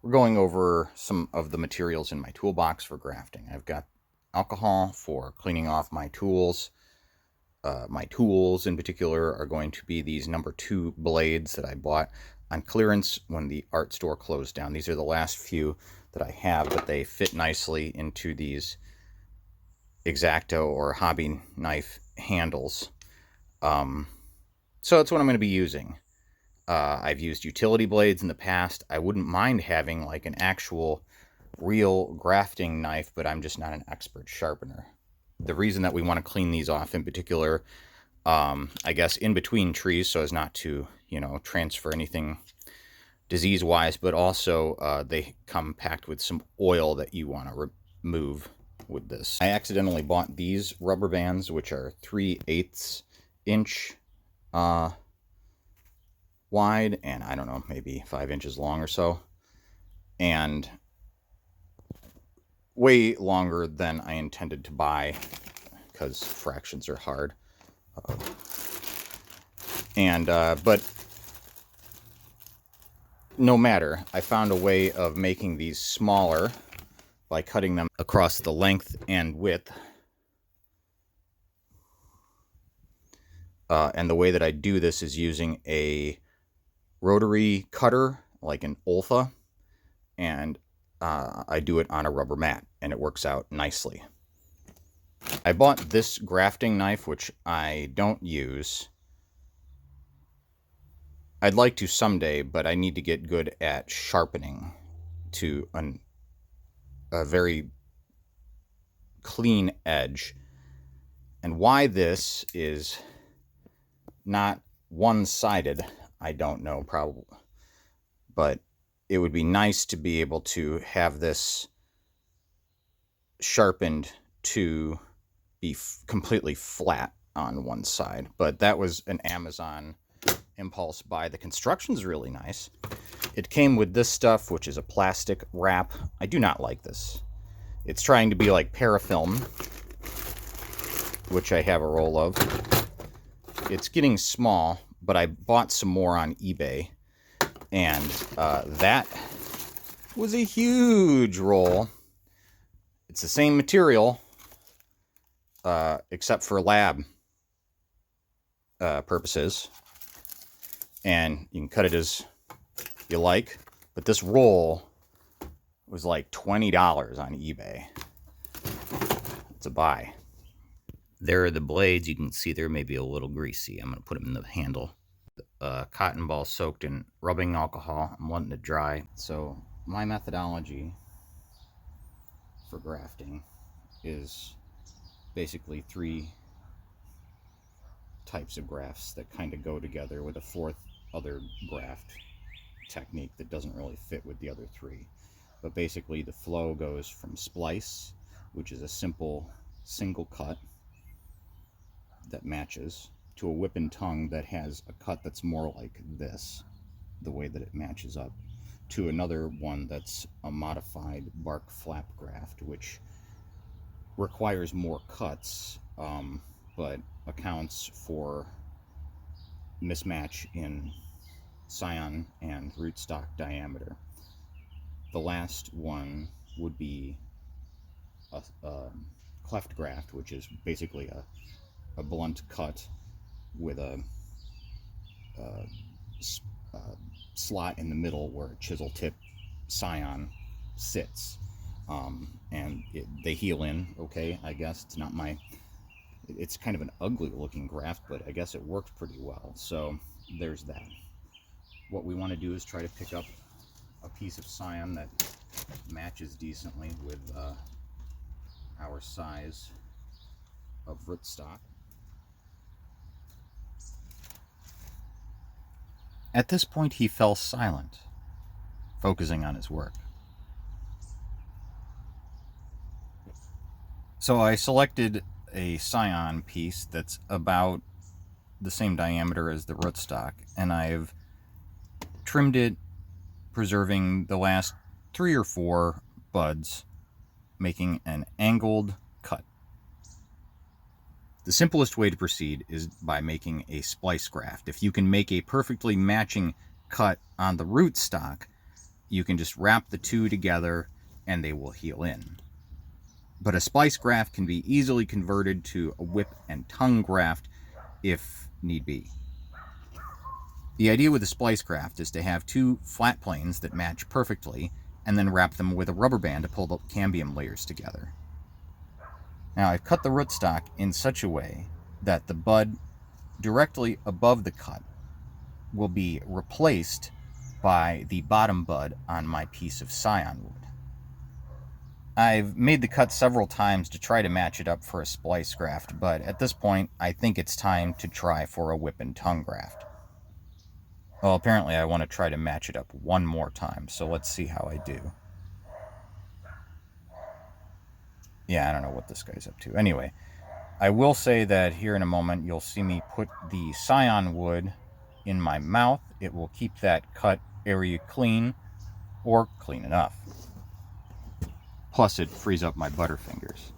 we're going over some of the materials in my toolbox for grafting. I've got alcohol for cleaning off my tools. My tools in particular are going to be these number 2 blades that I bought on clearance when the art store closed down. These are the last few that I have, but they fit nicely into these X-Acto or hobby knife handles. So that's what I'm going to be using. I've used utility blades in the past. I wouldn't mind having like an actual real grafting knife, but I'm just not an expert sharpener. The reason that we want to clean these off in particular, I guess in between trees so as not to, transfer anything disease-wise, but also they come packed with some oil that you want to remove with this. I accidentally bought these rubber bands, which are 3/8 inch wide, and I don't know, maybe 5 inches long or so, and way longer than I intended to buy because fractions are hard. But no matter, I found a way of making these smaller by cutting them across the length and width. And the way that I do this is using a rotary cutter, like an Olfa, and I do it on a rubber mat, and it works out nicely. I bought this grafting knife, which I don't use. I'd like to someday, but I need to get good at sharpening to a very clean edge. And why this is not one-sided, I don't know, probably. But it would be nice to be able to have this sharpened to be completely flat on one side. But that was an Amazon impulse buy. The construction's really nice. It came with this stuff, which is a plastic wrap. I do not like this. It's trying to be like parafilm, which I have a roll of. It's getting small, but I bought some more on eBay, and that was a huge roll. It's the same material, except for lab purposes, and you can cut it as you like, but this roll was like $20 on eBay. It's a buy. There are the blades. You can see they're maybe a little greasy. I'm going to put them in the handle. Cotton ball soaked in rubbing alcohol. I'm letting it dry. So my methodology for grafting is basically 3 types of grafts that kind of go together with a 4th other graft technique that doesn't really fit with the other 3. But basically the flow goes from splice, which is a simple single cut that matches, to a whip and tongue that has a cut that's more like this, the way that it matches up, to another one that's a modified bark flap graft, which requires more cuts, but accounts for mismatch in scion and rootstock diameter. The last one would be a cleft graft, which is basically a blunt cut with a slot in the middle where a chisel tip scion sits, and they heal in okay. I guess it's not it's kind of an ugly looking graft, but I guess it worked pretty well. So there's that. What we want to do is try to pick up a piece of scion that matches decently with our size of rootstock. At this point, he fell silent, focusing on his work. So I selected a scion piece that's about the same diameter as the rootstock, and I've trimmed it, preserving the last 3 or 4 buds, making an angled cut. The simplest way to proceed is by making a splice graft. If you can make a perfectly matching cut on the rootstock, you can just wrap the two together and they will heal in. But a splice graft can be easily converted to a whip and tongue graft if need be. The idea with a splice graft is to have two flat planes that match perfectly and then wrap them with a rubber band to pull the cambium layers together. Now I've cut the rootstock in such a way that the bud directly above the cut will be replaced by the bottom bud on my piece of scion wood. I've made the cut several times to try to match it up for a splice graft, but at this point I think it's time to try for a whip and tongue graft. Well, apparently I want to try to match it up one more time, so let's see how I do. Yeah, I don't know what this guy's up to. Anyway, I will say that here in a moment you'll see me put the scion wood in my mouth. It will keep that cut area clean, or clean enough. Plus it frees up my butterfingers.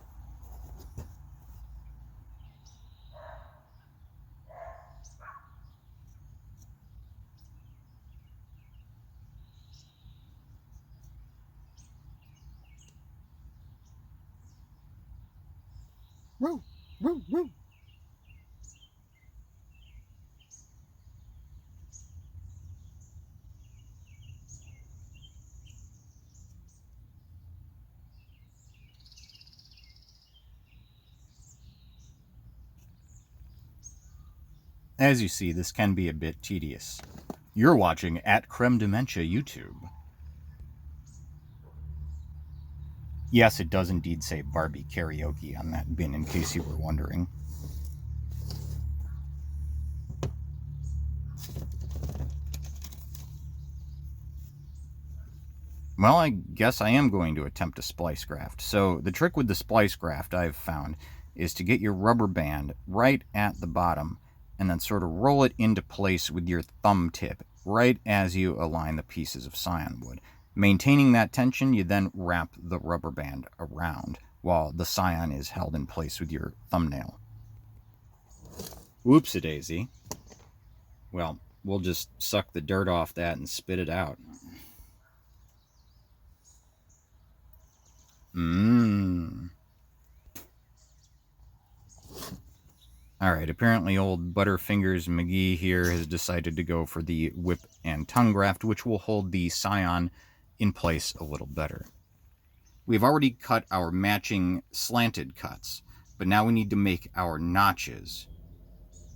Woo! Woo! Woo! As you see, this can be a bit tedious. You're watching at Creme Dementia YouTube. Yes, it does indeed say Barbie Karaoke on that bin, in case you were wondering. Well, I guess I am going to attempt a splice graft. So the trick with the splice graft I've found is to get your rubber band right at the bottom and then sort of roll it into place with your thumb tip right as you align the pieces of scion wood. Maintaining that tension, you then wrap the rubber band around while the scion is held in place with your thumbnail. Whoopsie-daisy. Well, we'll just suck the dirt off that and spit it out. Alright, apparently old Butterfingers McGee here has decided to go for the whip and tongue graft, which will hold the scion in place a little better. We've already cut our matching slanted cuts, but now we need to make our notches.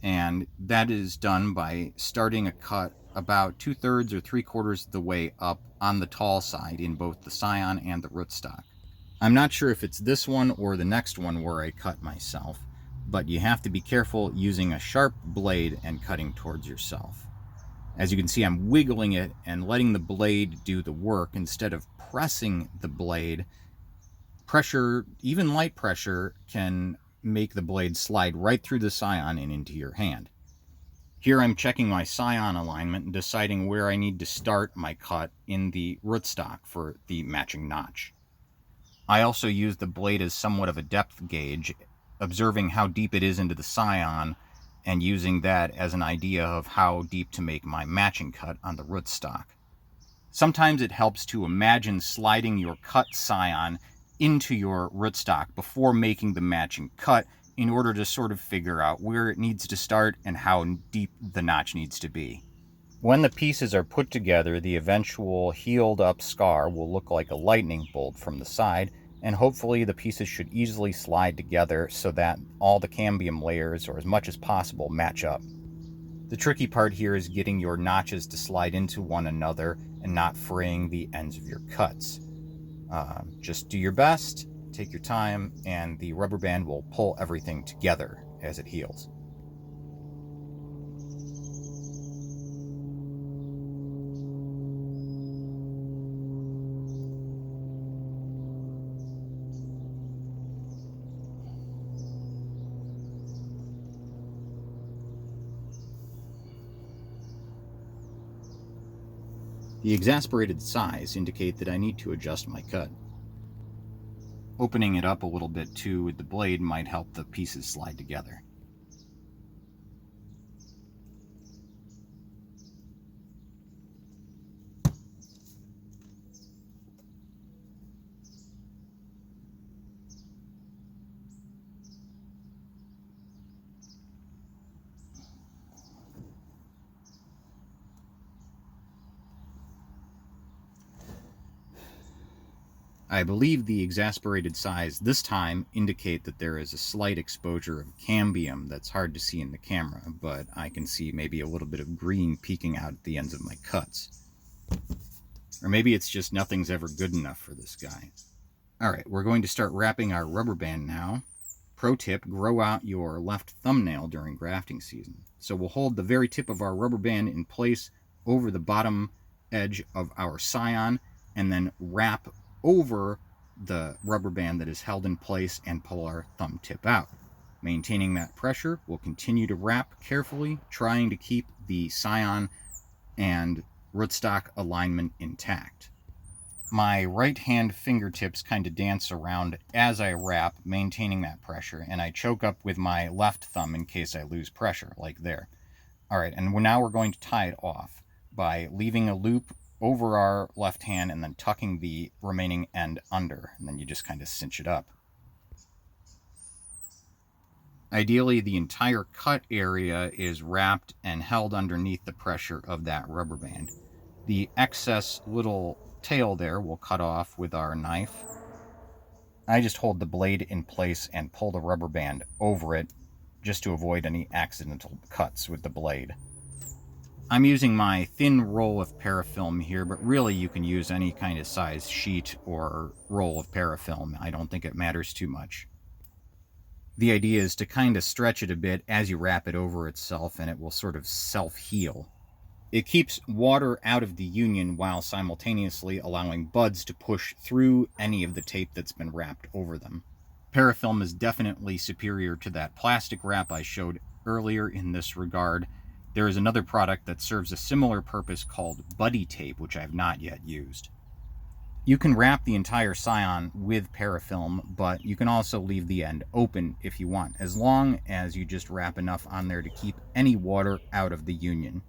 And that is done by starting a cut about 2/3 or 3/4 of the way up on the tall side in both the scion and the rootstock. I'm not sure if it's this one or the next one where I cut myself, but you have to be careful using a sharp blade and cutting towards yourself. As you can see, I'm wiggling it and letting the blade do the work instead of pressing the blade. Pressure, even light pressure, can make the blade slide right through the scion and into your hand. Here I'm checking my scion alignment and deciding where I need to start my cut in the rootstock for the matching notch. I also use the blade as somewhat of a depth gauge, observing how deep it is into the scion and using that as an idea of how deep to make my matching cut on the rootstock. Sometimes it helps to imagine sliding your cut scion into your rootstock before making the matching cut in order to sort of figure out where it needs to start and how deep the notch needs to be. When the pieces are put together, the eventual healed up scar will look like a lightning bolt from the side, and hopefully the pieces should easily slide together so that all the cambium layers, or as much as possible, match up. The tricky part here is getting your notches to slide into one another and not fraying the ends of your cuts. Just do your best, take your time, and the rubber band will pull everything together as it heals. The exasperated sighs indicate that I need to adjust my cut. Opening it up a little bit too with the blade might help the pieces slide together. I believe the exasperated size this time indicate that there is a slight exposure of cambium that's hard to see in the camera, but I can see maybe a little bit of green peeking out at the ends of my cuts. Or maybe it's just nothing's ever good enough for this guy. Alright, we're going to start wrapping our rubber band now. Pro tip, grow out your left thumbnail during grafting season. So we'll hold the very tip of our rubber band in place over the bottom edge of our scion and then wrap over the rubber band that is held in place and pull our thumb tip out. Maintaining that pressure, we'll continue to wrap carefully, trying to keep the scion and rootstock alignment intact. My right hand fingertips kind of dance around as I wrap, maintaining that pressure, and I choke up with my left thumb in case I lose pressure, like there. Alright, and now we're going to tie it off by leaving a loop over our left hand and then tucking the remaining end under, and then you just kind of cinch it up. Ideally, the entire cut area is wrapped and held underneath the pressure of that rubber band. The excess little tail there we'll cut off with our knife. I just hold the blade in place and pull the rubber band over it just to avoid any accidental cuts with the blade. I'm using my thin roll of parafilm here, but really you can use any kind of size sheet or roll of parafilm. I don't think it matters too much. The idea is to kind of stretch it a bit as you wrap it over itself, and it will sort of self-heal. It keeps water out of the union while simultaneously allowing buds to push through any of the tape that's been wrapped over them. Parafilm is definitely superior to that plastic wrap I showed earlier in this regard. There is another product that serves a similar purpose called buddy tape, which I have not yet used. You can wrap the entire scion with parafilm, but you can also leave the end open if you want, as long as you just wrap enough on there to keep any water out of the union.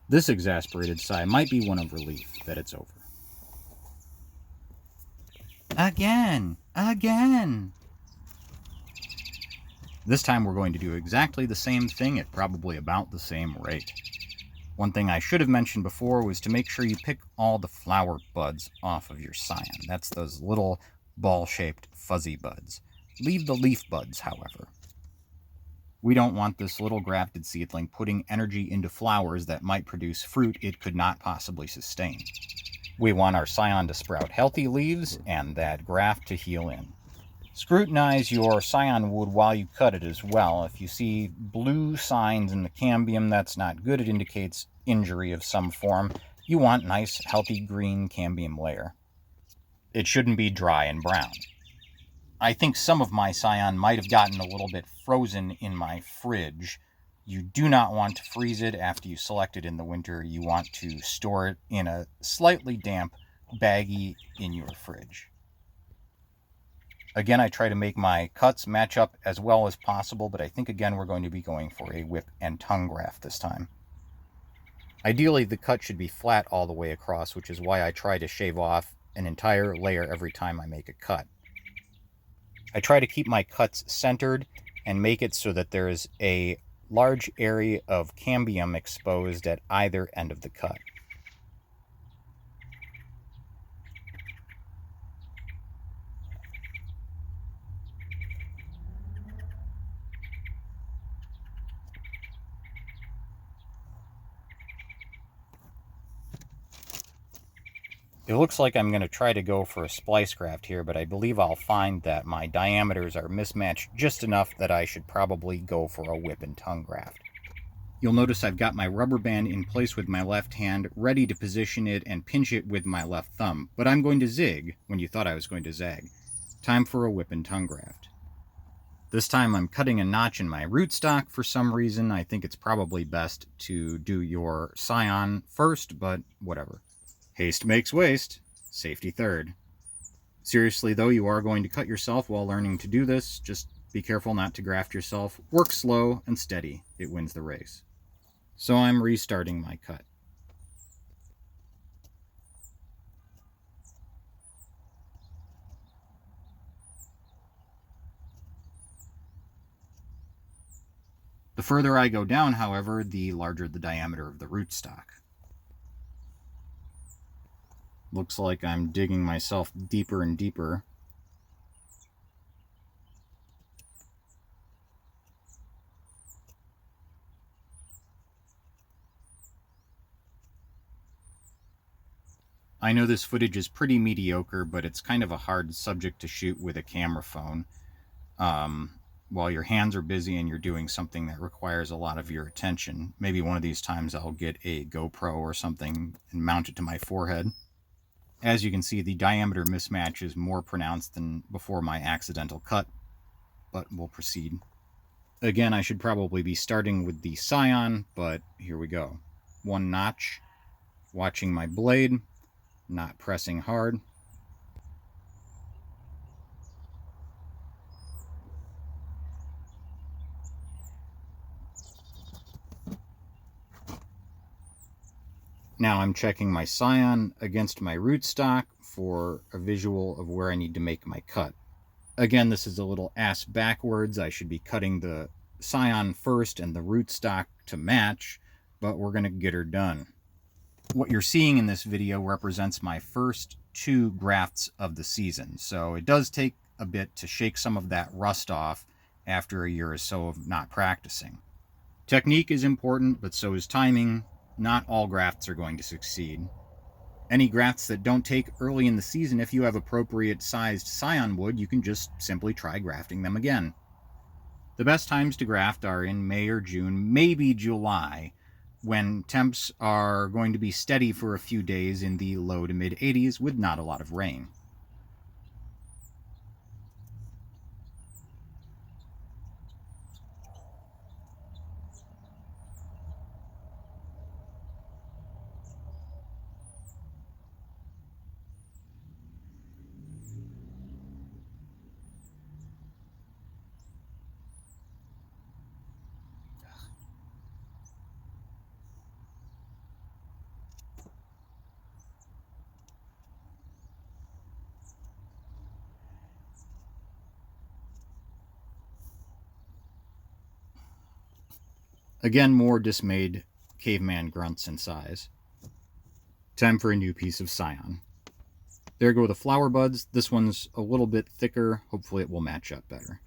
This exasperated sigh might be one of relief that it's over. Again! This time we're going to do exactly the same thing at probably about the same rate. One thing I should have mentioned before was to make sure you pick all the flower buds off of your scion. That's those little ball-shaped fuzzy buds. Leave the leaf buds, however. We don't want this little grafted seedling putting energy into flowers that might produce fruit it could not possibly sustain. We want our scion to sprout healthy leaves and that graft to heal in. Scrutinize your scion wood while you cut it as well. If you see blue signs in the cambium, that's not good. It indicates injury of some form. You want nice, healthy green cambium layer. It shouldn't be dry and brown. I think some of my scion might have gotten a little bit frozen in my fridge. You do not want to freeze it after you select it in the winter. You want to store it in a slightly damp baggie in your fridge. Again, I try to make my cuts match up as well as possible, but I think again we're going to be going for a whip and tongue graft this time. Ideally, the cut should be flat all the way across, which is why I try to shave off an entire layer every time I make a cut. I try to keep my cuts centered and make it so that there is a large area of cambium exposed at either end of the cut. It looks like I'm going to try to go for a splice graft here, but I believe I'll find that my diameters are mismatched just enough that I should probably go for a whip and tongue graft. You'll notice I've got my rubber band in place with my left hand, ready to position it and pinch it with my left thumb, but I'm going to zig when you thought I was going to zag. Time for a whip and tongue graft. This time I'm cutting a notch in my rootstock for some reason. I think it's probably best to do your scion first, but whatever. Haste makes waste. Safety third. Seriously, though, you are going to cut yourself while learning to do this. Just Be careful not to graft yourself. Work slow and steady. It wins the race. So I'm restarting my cut. The further I go down, however, the larger the diameter of the rootstock. Looks like I'm digging myself deeper and deeper. I know this footage is pretty mediocre, but it's kind of a hard subject to shoot with a camera phone. While your hands are busy and you're doing something that requires a lot of your attention. Maybe one of these times I'll get a GoPro or something and mount it to my forehead. As you can see, the diameter mismatch is more pronounced than before my accidental cut, but we'll proceed. Again, I should probably be starting with the Scion, but here we go. One notch, watching my blade, not pressing hard. Now I'm checking my Scion against my rootstock for a visual of where I need to make my cut. Again, this is a little ass backwards. I should be cutting the Scion first and the rootstock to match, but we're going to get her done. What you're seeing in this video represents my first 2 grafts of the season, so it does take a bit to shake some of that rust off after a year or so of not practicing. Technique is important, but so is timing. Not all grafts are going to succeed. Any grafts that don't take early in the season, if you have appropriate sized Scion wood, you can just simply try grafting them again. The best times to graft are in May or June, maybe July, when temps are going to be steady for a few days in the low to mid 80s with not a lot of rain. Again, more dismayed caveman grunts and sighs. Time for a new piece of Scion. There go the flower buds. This one's a little bit thicker. Hopefully it will match up better.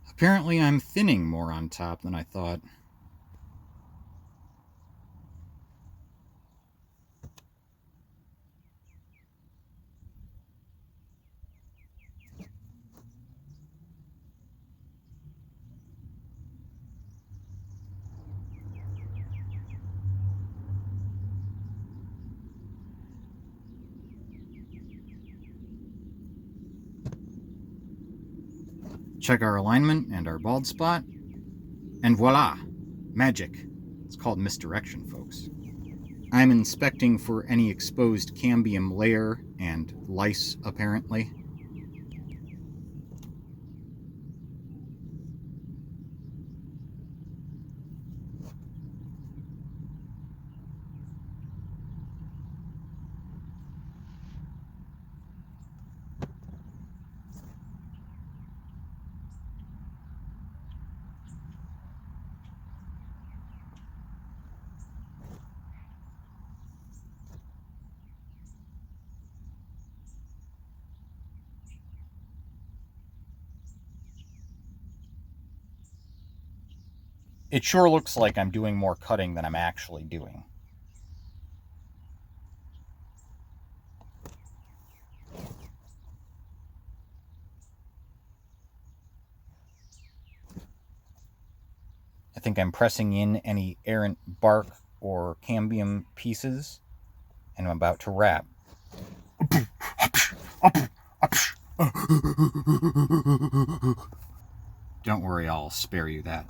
Apparently I'm thinning more on top than I thought. Check our alignment and our bald spot, and voila! Magic. It's called misdirection, folks. I'm inspecting for any exposed cambium layer and lice, apparently. It sure looks like I'm doing more cutting than I'm actually doing. I think I'm pressing in any errant bark or cambium pieces, and I'm about to wrap. Don't worry, I'll spare you that.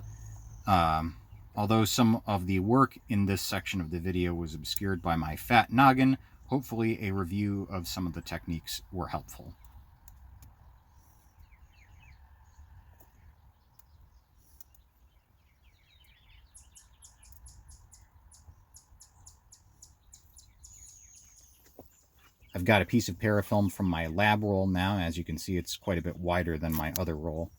Although some of the work in this section of the video was obscured by my fat noggin, hopefully a review of some of the techniques were helpful. I've got a piece of parafilm from my lab roll now. As you can see, it's quite a bit wider than my other roll.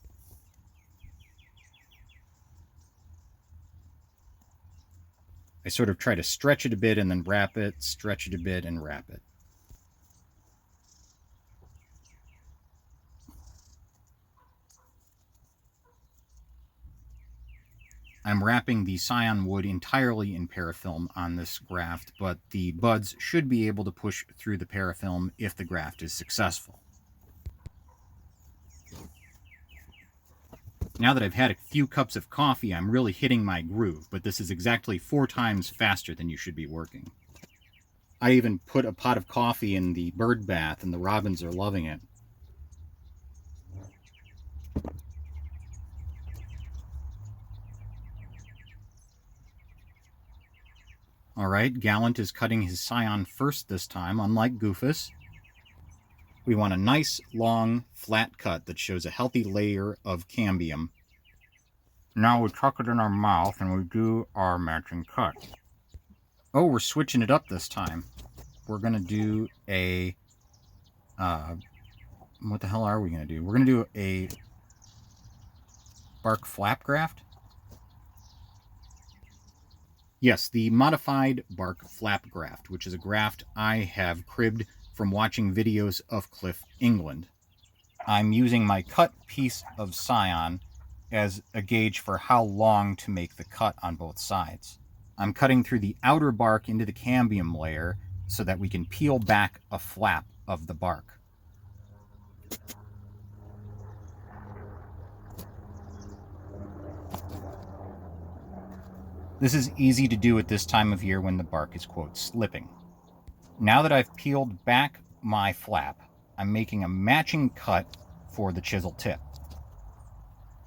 I sort of try to stretch it a bit and then wrap it, stretch it a bit and wrap it. I'm wrapping the scion wood entirely in parafilm on this graft, but the buds should be able to push through the parafilm if the graft is successful. Now that I've had a few cups of coffee, I'm really hitting my groove, but this is exactly 4 times faster than you should be working. I even put a pot of coffee in the bird bath, and the robins are loving it. Alright, Gallant is cutting his scion first this time, unlike Goofus. We want a nice, long, flat cut that shows a healthy layer of cambium. Now we tuck it in our mouth and we do our matching cut. Oh, we're switching it up this time. We're going to do a... what the hell are we going to do? We're going to do a bark flap graft. Yes, the modified bark flap graft, which is a graft I have cribbed from watching videos of Cliff England. I'm using my cut piece of scion as a gauge for how long to make the cut on both sides. I'm cutting through the outer bark into the cambium layer so that we can peel back a flap of the bark. This is easy to do at this time of year when the bark is, quote, slipping. Now that I've peeled back my flap, I'm making a matching cut for the chisel tip.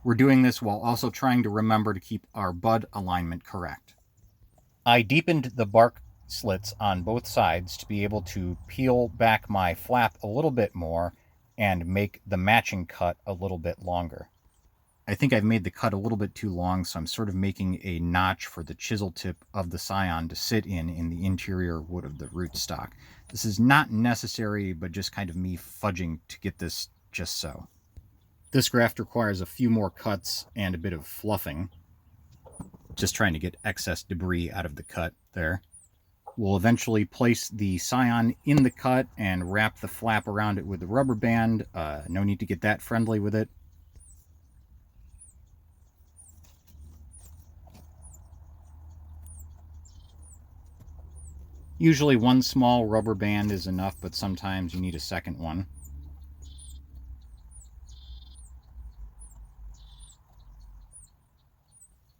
We're doing this while also trying to remember to keep our bud alignment correct. I deepened the bark slits on both sides to be able to peel back my flap a little bit more and make the matching cut a little bit longer. I think I've made the cut a little bit too long, so I'm sort of making a notch for the chisel tip of the scion to sit in the interior wood of the rootstock. This is not necessary, but just kind of me fudging to get this just so. This graft requires a few more cuts and a bit of fluffing. Just trying to get excess debris out of the cut there. We'll eventually place the scion in the cut and wrap the flap around it with the rubber band. No need to get that friendly with it. Usually one small rubber band is enough, but sometimes you need a second one.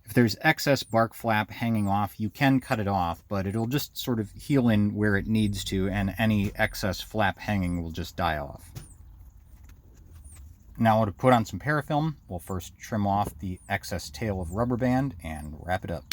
If there's excess bark flap hanging off, you can cut it off, but it'll just sort of heal in where it needs to, and any excess flap hanging will just die off. Now to put on some parafilm, we'll first trim off the excess tail of rubber band and wrap it up.